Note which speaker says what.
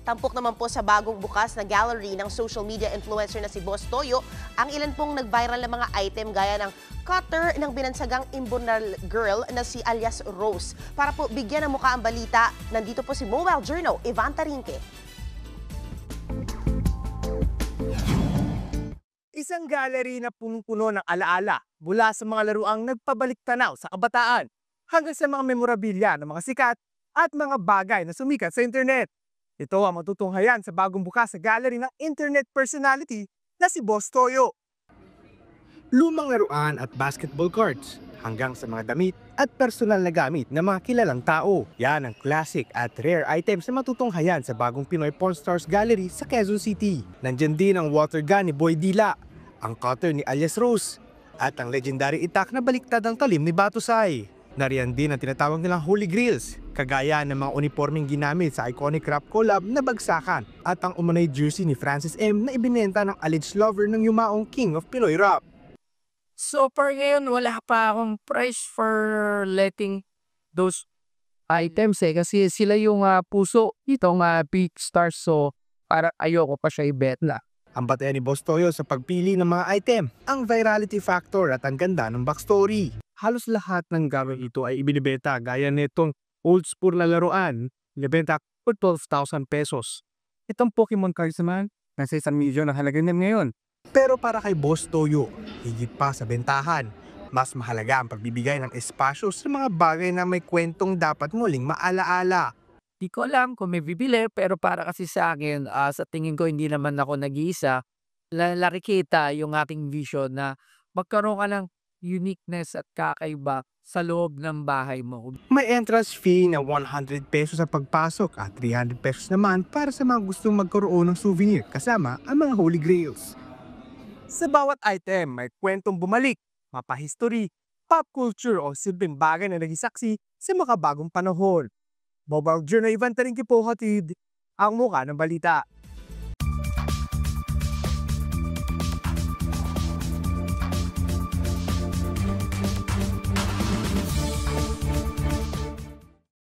Speaker 1: Tampok naman po sa bagong bukas na gallery ng social media influencer na si Boss Toyo ang ilan pong nag-viral na mga item gaya ng cutter ng binansagang imbonal girl na si alias Rose. Para po bigyan ng mukha ang balita, nandito po si Mobile Journal, Ivan Tarinque.
Speaker 2: Isang gallery na punong-puno ng alaala mula sa mga laruang nagpabalik-tanaw sa kabataan hanggang sa mga memorabilia ng mga sikat at mga bagay na sumikat sa internet. Ito ang matutunghayan sa bagong bukas sa gallery ng internet personality na si Boss Toyo. Lumang laruan at basketball cards hanggang sa mga damit at personal na gamit ng mga kilalang tao. Yan ang classic at rare items na matutunghayan sa bagong Pinoy Pawn Stars Gallery sa Quezon City. Nandyan din ang water gun ni Boy Dila, ang cutter ni alias Rose, at ang legendary itak na baliktad ang talim ni Batusay. Nariyan din ang tinatawag nilang Holy Grails, kagaya ng mga uniformeng ginamit sa iconic rap collab na Bagsakan at ang umunay jersey ni Francis M na ibinenta ng alleged lover ng yumaong King of Pinoy Rap.
Speaker 3: So far ngayon, wala pa akong price for letting those items kasi sila yung puso itong big stars, so para ayoko pa siya ibenta.
Speaker 2: Ang batayan ni Boss Toyo sa pagpili ng mga item, ang virality factor at ang ganda ng backstory. Halos lahat ng gamit ito ay ibinibenta gaya nitong old school na laruan, ibinibenta for 12,000 pesos. Itong Pokemon cards naman, nasa 1 milyon ang halaga niyan ngayon. Pero para kay Boss Toyo, higit pa sa bentahan, mas mahalaga ang pagbibigay ng espasyo sa mga bagay na may kwentong dapat muling maalaala.
Speaker 3: Di ko alam kung may bibili, pero para kasi sa akin, sa tingin ko hindi naman ako nag-iisa. Nakikita yung aking vision na magkaroon ka ng uniqueness at kakaiba sa loob ng bahay mo.
Speaker 2: May entrance fee na 100 pesos sa pagpasok at 300 pesos naman para sa mga gustong magkaroon ng souvenir kasama ang mga Holy Grails. Sa bawat item, may kwentong bumalik, mapahistory, pop culture o silbing bagay na naging saksi sa mga bagong panahon. Mobile Journal, Ivan Tarinque po, hatid ang mukha ng balita.